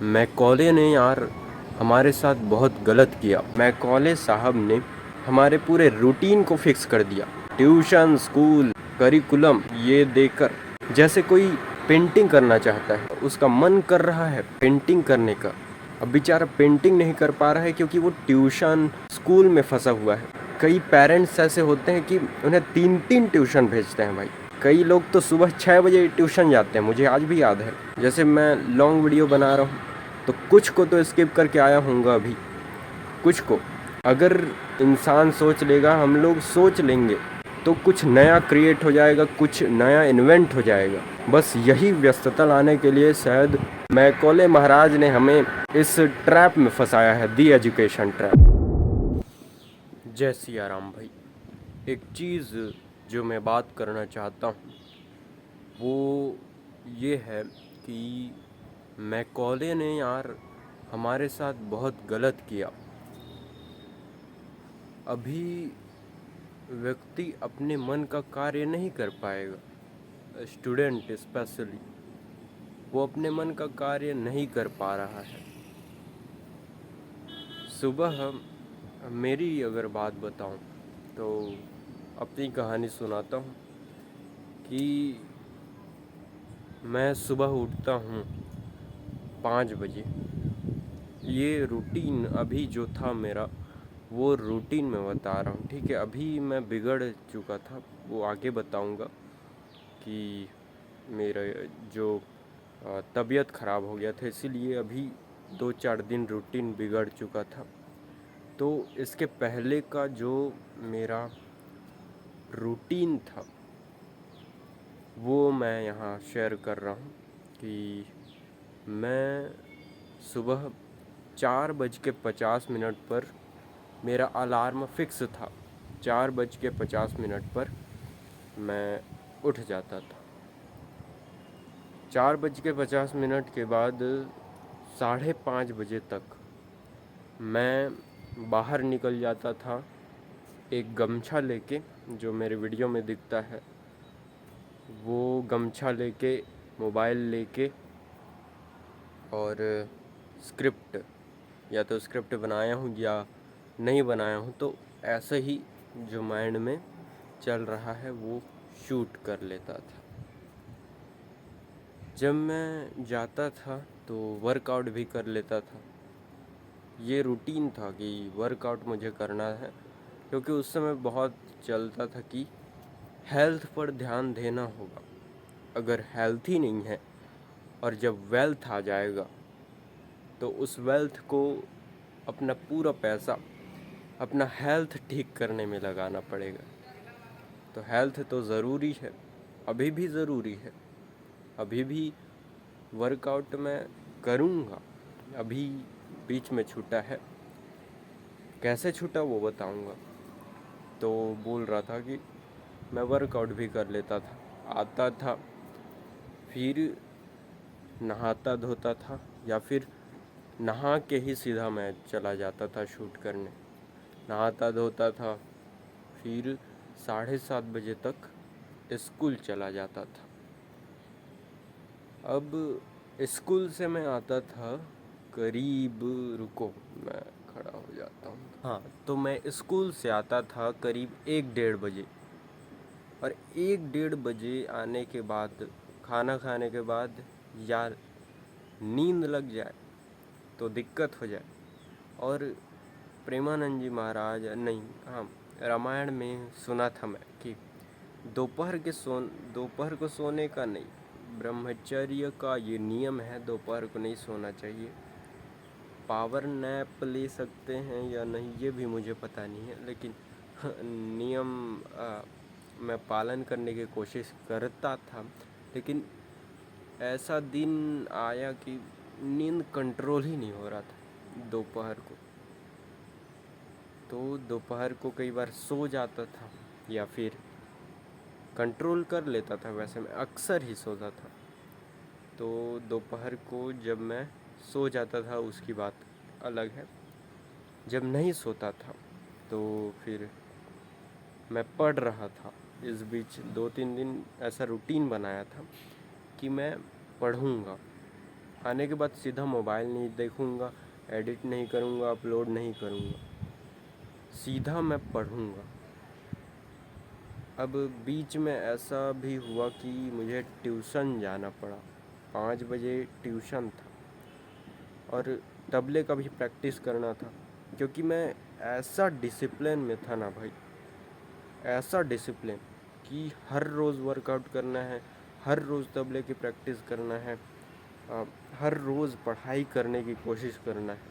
Macaulay ने यार हमारे साथ बहुत गलत किया। मैकॉले साहब ने हमारे पूरे रूटीन को फिक्स कर दिया। ट्यूशन, स्कूल, करिकुलम ये देकर, जैसे कोई पेंटिंग करना चाहता है, उसका मन कर रहा है पेंटिंग करने का, अब बेचारा पेंटिंग नहीं कर पा रहा है क्योंकि वो ट्यूशन, स्कूल में फंसा हुआ है। कई पेरेंट्स ऐसे होते हैं कि उन्हें 3-3 ट्यूशन भेजते हैं भाई। कई लोग तो सुबह 6 बजे ट्यूशन जाते हैं, मुझे आज भी याद है। जैसे मैं लॉन्ग वीडियो बना रहा हूँ तो कुछ को तो स्किप करके आया हूँगा अभी, कुछ को। अगर इंसान सोच लेगा, हम लोग सोच लेंगे, तो कुछ नया क्रिएट हो जाएगा, कुछ नया इन्वेंट हो जाएगा। बस यही व्यस्तता लाने के लिए शायद मैकॉले महाराज ने हमें इस ट्रैप में फंसाया है, दी एजुकेशन ट्रैप। जय सिया राम भाई। एक चीज़ जो मैं बात करना चाहता हूँ वो ये है कि मैकॉले ने यार हमारे साथ बहुत गलत किया। अभी व्यक्ति अपने मन का कार्य नहीं कर पाएगा, स्टूडेंट स्पेशली वो अपने मन का कार्य नहीं कर पा रहा है। सुबह मेरी अगर बात बताऊं तो अपनी कहानी सुनाता हूं कि मैं सुबह उठता हूं 5 बजे। ये रूटीन अभी जो था मेरा, वो रूटीन में बता रहा हूँ, ठीक है। अभी मैं बिगड़ चुका था, वो आगे बताऊँगा कि मेरा जो तबीयत ख़राब हो गया था, इसीलिए अभी 2-4 दिन रूटीन बिगड़ चुका था। तो इसके पहले का जो मेरा रूटीन था वो मैं यहाँ शेयर कर रहा हूँ कि मैं सुबह 4:50 पर मेरा अलार्म फिक्स था। 4:50 पर मैं उठ जाता था। 4:50 के बाद 5:30 बजे तक मैं बाहर निकल जाता था, एक गमछा लेके, जो मेरे वीडियो में दिखता है वो गमछा लेके, मोबाइल लेके, और स्क्रिप्ट, या तो स्क्रिप्ट बनाया हूँ या नहीं बनाया हूँ, तो ऐसे ही जो माइंड में चल रहा है वो शूट कर लेता था। जब मैं जाता था तो वर्कआउट भी कर लेता था। ये रूटीन था कि वर्कआउट मुझे करना है, क्योंकि उस समय बहुत चलता था कि हेल्थ पर ध्यान देना होगा। अगर हेल्थ ही नहीं है और जब वेल्थ आ जाएगा तो उस वेल्थ को अपना पूरा पैसा अपना हेल्थ ठीक करने में लगाना पड़ेगा। तो हेल्थ तो ज़रूरी है, अभी भी ज़रूरी है, अभी भी वर्कआउट मैं करूँगा। अभी बीच में छूटा है, कैसे छूटा वो बताऊँगा। तो बोल रहा था कि मैं वर्कआउट भी कर लेता था, आता था, फिर नहाता धोता था, या फिर नहा के ही सीधा मैं चला जाता था शूट करने। नहाता धोता था, फिर 7:30 बजे तक स्कूल चला जाता था। अब स्कूल से मैं आता था करीब, रुको मैं खड़ा हो जाता हूँ, हाँ, तो मैं स्कूल से आता था करीब 1-1:30 बजे। और 1-1:30 बजे आने के बाद, खाना खाने के बाद, यार नींद लग जाए तो दिक्कत हो जाए। और प्रेमानंद जी महाराज, नहीं, हाँ, रामायण में सुना था मैं कि दोपहर को सोने का नहीं, ब्रह्मचर्य का ये नियम है, दोपहर को नहीं सोना चाहिए। पावर नैप ले सकते हैं या नहीं ये भी मुझे पता नहीं है, लेकिन नियम मैं पालन करने की कोशिश करता था। लेकिन ऐसा दिन आया कि नींद कंट्रोल ही नहीं हो रहा था दोपहर को। तो दोपहर को कई बार सो जाता था या फिर कंट्रोल कर लेता था, वैसे मैं अक्सर ही सोता था। तो दोपहर को जब मैं सो जाता था उसकी बात अलग है। जब नहीं सोता था तो फिर मैं पढ़ रहा था। इस बीच 2-3 दिन ऐसा रूटीन बनाया था कि मैं पढ़ूँगा। आने के बाद सीधा मोबाइल नहीं देखूँगा, एडिट नहीं करूँगा, अपलोड नहीं करूँगा, सीधा मैं पढ़ूँगा। अब बीच में ऐसा भी हुआ कि मुझे ट्यूशन जाना पड़ा, 5 बजे ट्यूशन था और तबले का भी प्रैक्टिस करना था, क्योंकि मैं ऐसा डिसिप्लिन में था ना भाई, ऐसा डिसिप्लिन कि हर रोज़ वर्कआउट करना है, हर रोज़ तबले की प्रैक्टिस करना है, हर रोज़ पढ़ाई करने की कोशिश करना है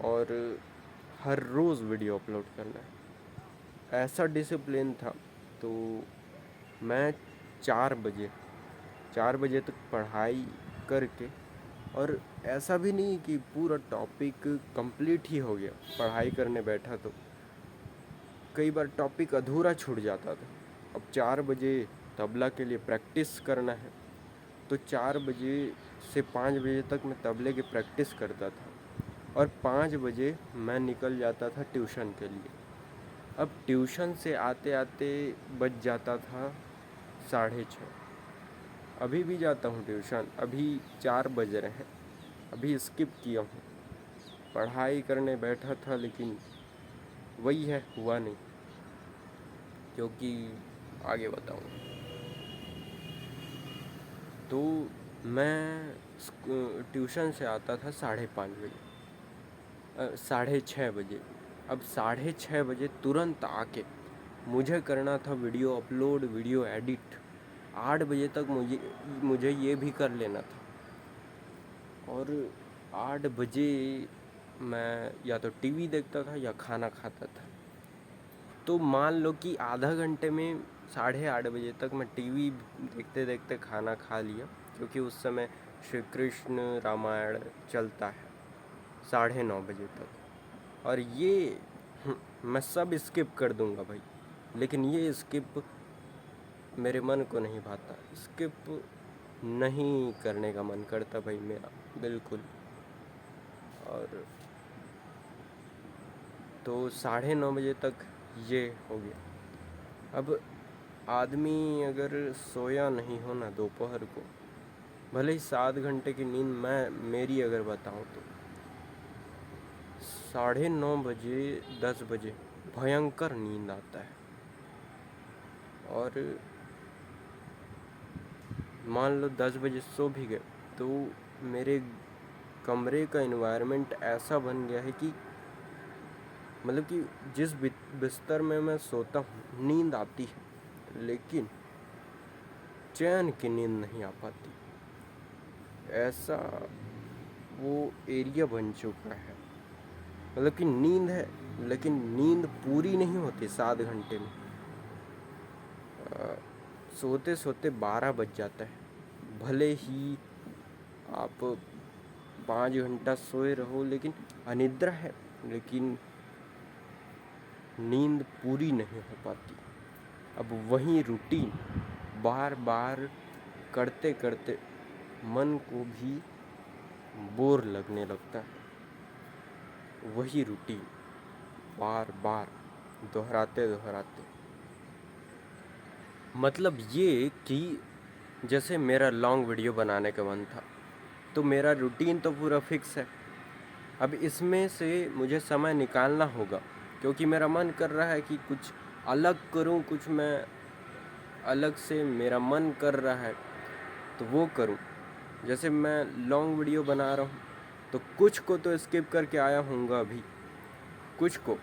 और हर रोज़ वीडियो अपलोड करना है, ऐसा डिसिप्लिन था। तो मैं 4 बजे तक पढ़ाई करके, और ऐसा भी नहीं कि पूरा टॉपिक कंप्लीट ही हो गया, पढ़ाई करने बैठा तो कई बार टॉपिक अधूरा छूट जाता था। अब 4 बजे तबला के लिए प्रैक्टिस करना है, तो 4 बजे से 5 बजे तक मैं तबले की प्रैक्टिस करता था और 5 बजे मैं निकल जाता था ट्यूशन के लिए। अब ट्यूशन से आते आते बज जाता था 6:30। अभी भी जाता हूँ ट्यूशन, अभी 4 बज रहे हैं, अभी स्किप किया हूँ, पढ़ाई करने बैठा था लेकिन वही है, हुआ नहीं, क्योंकि आगे बताऊँ तो मैं ट्यूशन से आता था 5:30 बजे, 6:30 बजे। अब 6:30 बजे तुरंत आके मुझे करना था वीडियो अपलोड, वीडियो एडिट। 8 बजे तक मुझे ये भी कर लेना था और 8 बजे मैं या तो टीवी देखता था या खाना खाता था। तो मान लो कि आधा घंटे में 8:30 बजे तक मैं टीवी देखते देखते खाना खा लिया, क्योंकि उस समय श्री कृष्ण रामायण चलता है 9:30 बजे तक। और ये मैं सब स्किप कर दूंगा भाई, लेकिन ये स्किप मेरे मन को नहीं भाता, स्किप नहीं करने का मन करता भाई मेरा बिल्कुल। और तो 9:30 बजे तक ये हो गया। अब आदमी अगर सोया नहीं हो ना दोपहर को, भले ही 7 घंटे की नींद मेरी अगर बताऊं तो 9:30 बजे 10 बजे भयंकर नींद आता है। और मान लो 10 बजे सो भी गए तो मेरे कमरे का एनवायरनमेंट ऐसा बन गया है कि मतलब कि जिस बिस्तर में मैं सोता हूँ नींद आती है, लेकिन चैन की नींद नहीं आ पाती, ऐसा वो एरिया बन चुका है। मतलब कि नींद है लेकिन नींद पूरी नहीं होती 7 घंटे में, सोते सोते 12 बज जाता है। भले ही आप 5 घंटा सोए रहो लेकिन अनिद्रा है, लेकिन नींद पूरी नहीं हो पाती। अब वही रूटीन बार बार करते करते मन को भी बोर लगने लगता है, वही रूटीन बार बार दोहराते दोहराते। मतलब ये कि जैसे मेरा लॉन्ग वीडियो बनाने का मन था, तो मेरा रूटीन तो पूरा फिक्स है, अब इसमें से मुझे समय निकालना होगा, क्योंकि मेरा मन कर रहा है कि कुछ अलग करूं, कुछ मैं अलग से मेरा मन कर रहा है तो वो करूं। जैसे मैं लॉन्ग वीडियो बना रहा हूं तो कुछ को तो स्किप करके आया हूँगा अभी, कुछ को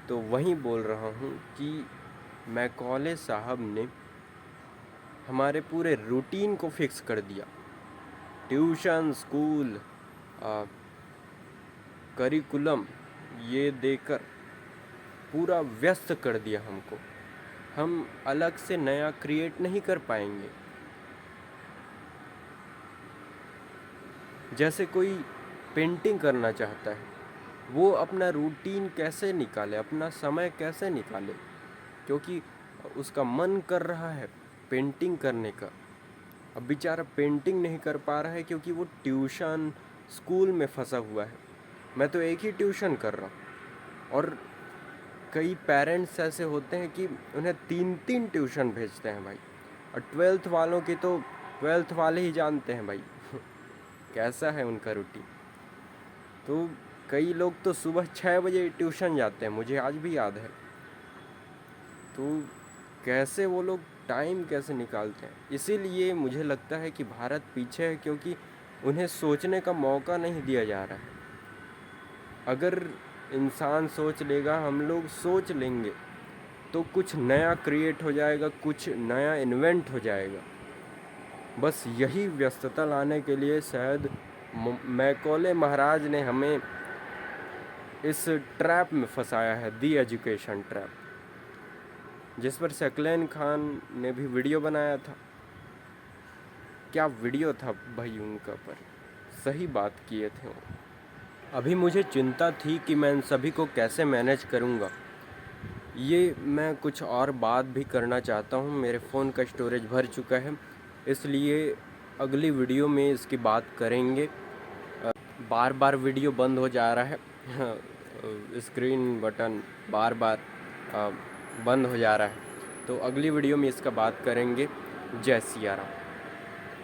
तो वहीं बोल रहा हूँ कि मैकॉले साहब ने हमारे पूरे रूटीन को फिक्स कर दिया। ट्यूशन, स्कूल, करिकुलम ये देकर पूरा व्यस्त कर दिया हमको। हम अलग से नया क्रिएट नहीं कर पाएंगे। जैसे कोई पेंटिंग करना चाहता है, वो अपना रूटीन कैसे निकाले, अपना समय कैसे निकाले, क्योंकि उसका मन कर रहा है पेंटिंग करने का। अब बेचारा पेंटिंग नहीं कर पा रहा है क्योंकि वो ट्यूशन, स्कूल में फंसा हुआ है। मैं तो एक ही ट्यूशन कर रहा हूँ और कई पेरेंट्स ऐसे होते हैं कि उन्हें 3-3 ट्यूशन भेजते हैं भाई। और 12th वालों की तो ट्वेल्थ वाले ही जानते हैं भाई कैसा है उनका रूटीन। तो कई लोग तो सुबह 6 बजे ट्यूशन जाते हैं, मुझे आज भी याद है। तो कैसे वो लोग टाइम कैसे निकालते हैं। इसीलिए मुझे लगता है कि भारत पीछे है, क्योंकि उन्हें सोचने का मौका नहीं दिया जा रहा है। अगर इंसान सोच लेगा, हम लोग सोच लेंगे, तो कुछ नया क्रिएट हो जाएगा, कुछ नया इन्वेंट हो जाएगा। बस यही व्यस्तता लाने के लिए शायद मैकॉले महाराज ने हमें इस ट्रैप में फंसाया है, दी एजुकेशन ट्रैप, जिस पर शक्लेन खान ने भी वीडियो बनाया था। क्या वीडियो था भाई उनका, पर सही बात किए थे वो। अभी मुझे चिंता थी कि मैं इन सभी को कैसे मैनेज करूँगा। ये मैं कुछ और बात भी करना चाहता हूँ, मेरे फ़ोन का स्टोरेज भर चुका है, इसलिए अगली वीडियो में इसकी बात करेंगे। बार बार वीडियो बंद हो जा रहा है स्क्रीन बटन बार बार बंद हो जा रहा है। तो अगली वीडियो में इसका बात करेंगे। जय सिया राम।